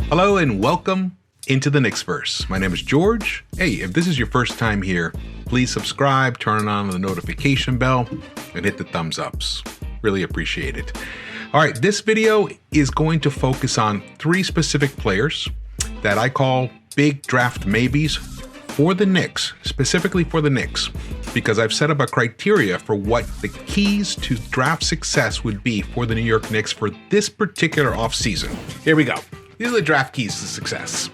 Hello and welcome into the Knicks-Verse. My name is George. Hey, if this is your first time here, please subscribe, turn on the notification bell, and hit the thumbs ups. Really appreciate it. All right, this video is going to focus on three specific players that I call big draft maybes for the Knicks, specifically for the Knicks, because I've set up a criteria for what the keys to draft success would be for the New York Knicks for this particular offseason. Here we go. These are the draft keys to success,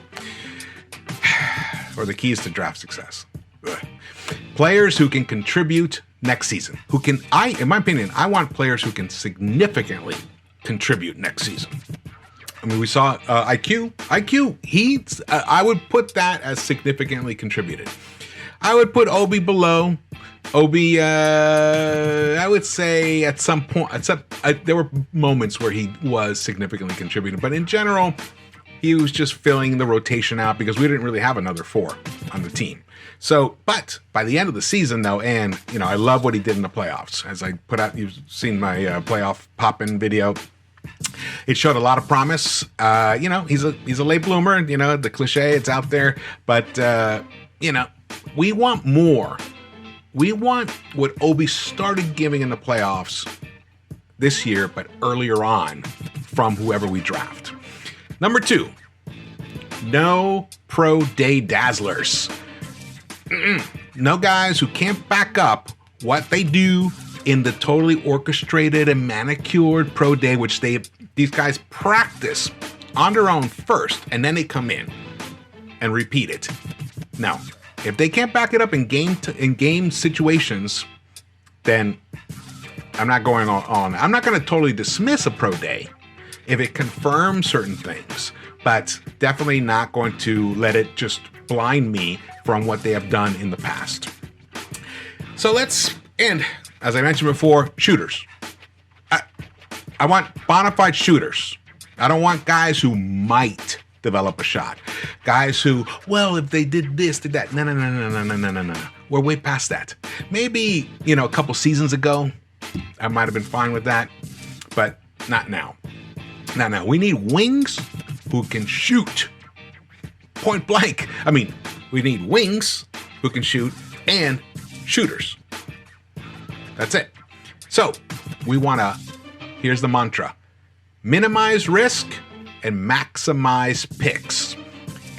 or the keys to draft success. Ugh. Players who can contribute next season, in my opinion, I want players who can significantly contribute next season. I mean, we saw IQ, I would put that as significantly contributed. I would put Obi below. Obi, I would say at some point, there were moments where he was significantly contributing, but in general, he was just filling the rotation out because we didn't really have another four on the team. So, but by the end of the season though, and I love what he did in the playoffs. As I put out, you've seen my playoff pop-in video. It showed a lot of promise. He's a late bloomer. The cliche, it's out there, but we want more. We want what Obi started giving in the playoffs this year, but earlier on from whoever we draft. Number two, no pro day dazzlers. No guys who can't back up what they do in the totally orchestrated and manicured pro day, which these guys practice on their own first, and then they come in and repeat it. Now, if they can't back it up in game situations, then I'm not going on. I'm not going to totally dismiss a pro day if it confirms certain things, but definitely not going to let it just blind me from what they have done in the past. So and as I mentioned before, shooters. I want bona fide shooters. I don't want guys who might develop a shot. Guys who, well, if they did this, did that. No. We're way past that. Maybe, a couple seasons ago, I might have been fine with that, but not now. Not now. We need wings who can shoot point blank. I mean, we need wings who can shoot and shooters. That's it. So here's the mantra: minimize risk and maximize picks.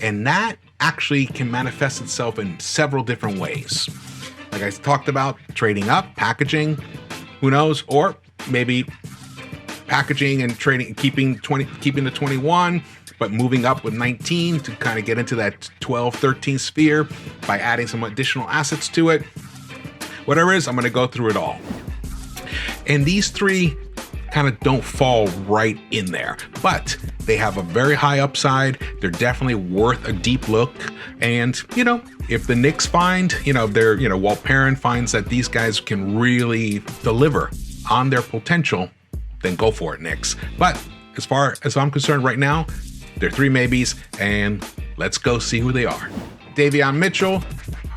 And that actually can manifest itself in several different ways. Like I talked about, trading up, packaging, who knows, or maybe packaging and trading, keeping the 21, but moving up with 19 to kind of get into that 12, 13 sphere by adding some additional assets to it. Whatever it is, I'm going to go through it all. And these three kind of don't fall right in there, but they have a very high upside. They're definitely worth a deep look. And, if the Knicks find, Walt Perrin finds that these guys can really deliver on their potential, then go for it, Knicks. But as far as I'm concerned right now, they're three maybes, and let's go see who they are. Davion Mitchell,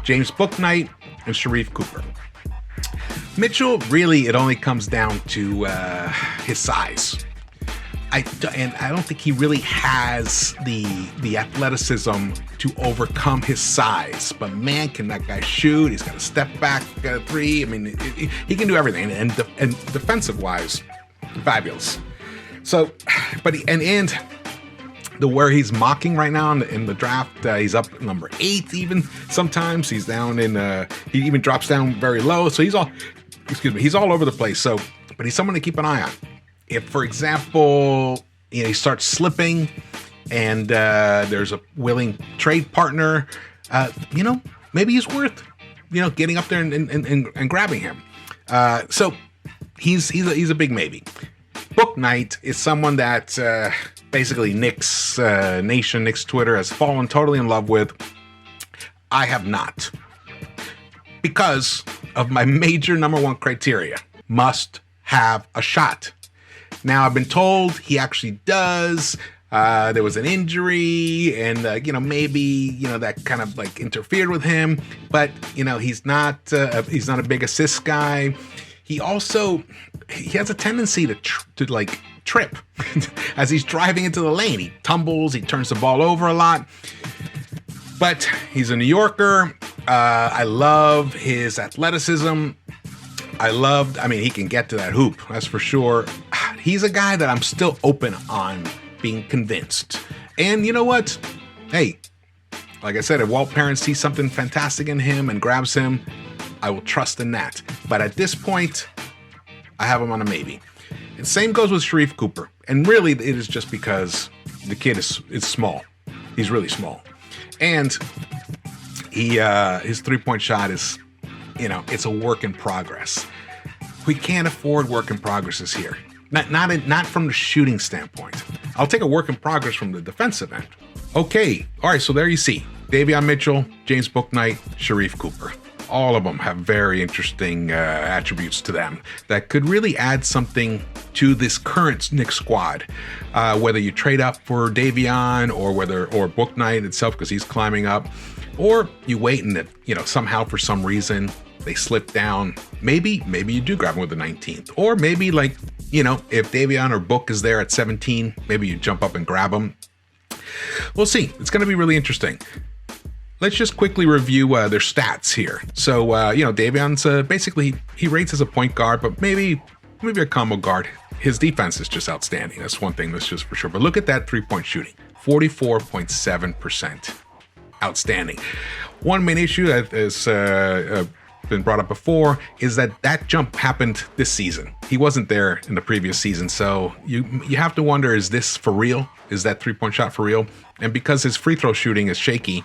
James Bouknight, and Sharife Cooper. Mitchell, really, it only comes down to his size. I don't think he really has the athleticism to overcome his size. But man, can that guy shoot? He's got a step back, got a three. I mean, he can do everything. And defensive-wise, fabulous. So, but where he's mocking right now in the draft, he's up number 8 even sometimes. He's down he even drops down very low. So he's all over the place. So, but he's someone to keep an eye on. If, for example, he starts slipping and there's a willing trade partner, maybe he's worth, getting up there and grabbing him. So he's a big maybe. Bouknight is someone that basically Knicks Nation, Knicks Twitter has fallen totally in love with. I have not, because of my major number one criteria: must have a shot. Now, I've been told he actually does. There was an injury, and maybe that kind of like interfered with him. But he's not a big assist guy. he has a tendency to like trip as he's driving into the lane. He tumbles, he turns the ball over a lot. But he's a New Yorker. I love his athleticism. I mean, he can get to that hoop, that's for sure. He's a guy that I'm still open on being convinced. And you know what? Hey, like I said, if Walt Parent sees something fantastic in him and grabs him, I will trust in that. But at this point, I have him on a maybe. And same goes with Sharife Cooper. And really, it is just because the kid is small. He's really small. And his three-point shot is, it's a work in progress. We can't afford work in progresses here. Not from the shooting standpoint. I'll take a work in progress from the defensive end. Okay, all right, so there you see. Davion Mitchell, James Bouknight, Sharife Cooper. All of them have very interesting attributes to them that could really add something to this current Knicks squad. Whether you trade up for Davion or Bouknight itself because he's climbing up, or you wait and somehow for some reason they slip down. Maybe you do grab him with the 19th, or maybe if Davion or Book is there at 17, maybe you jump up and grab him. We'll see. It's going to be really interesting. Let's just quickly review their stats here. So, Davion's basically, he rates as a point guard, but maybe a combo guard. His defense is just outstanding. That's one thing that's just for sure. But look at that three-point shooting, 44.7%. Outstanding. One main issue that has been brought up before is that jump happened this season. He wasn't there in the previous season. So you have to wonder, is this for real? Is that three-point shot for real? And because his free throw shooting is shaky,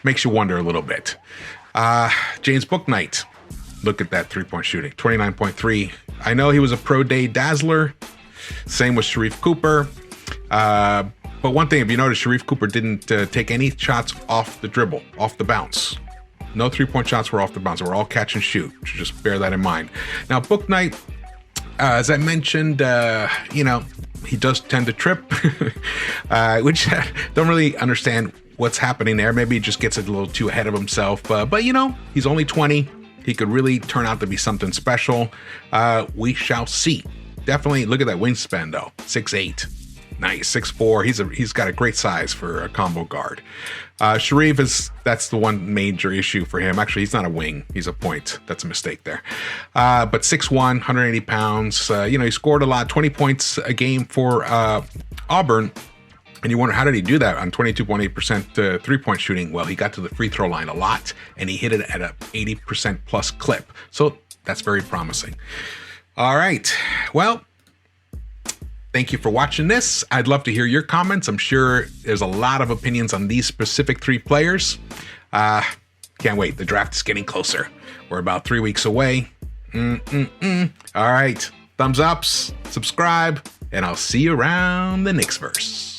makes you wonder a little bit. James Bouknight, look at that three-point shooting, 29.3. I know he was a pro day dazzler. Same with Sharife Cooper. But one thing, if you notice, Sharife Cooper didn't take any shots off the dribble, off the bounce. No three-point shots were off the bounce. They were all catch and shoot. So just bear that in mind. Now, Bouknight, as I mentioned, he does tend to trip, which I don't really understand what's happening there. Maybe he just gets a little too ahead of himself. But he's only 20. He could really turn out to be something special. We shall see. Definitely look at that wingspan, though. 6'8". Nice. 6'4". He's got a great size for a combo guard. Sharife that's the one major issue for him. Actually, he's not a wing. He's a point. That's a mistake there. But 6'1", 180 pounds. He scored a lot, 20 points a game for Auburn. And you wonder, how did he do that on 22.8% three-point shooting? Well, he got to the free throw line a lot, and he hit it at a 80% plus clip. So that's very promising. All right. Well, thank you for watching this. I'd love to hear your comments. I'm sure there's a lot of opinions on these specific three players. Can't wait. The draft is getting closer. We're about 3 weeks away. All right. Thumbs ups, subscribe, and I'll see you around the Knicks-Verse.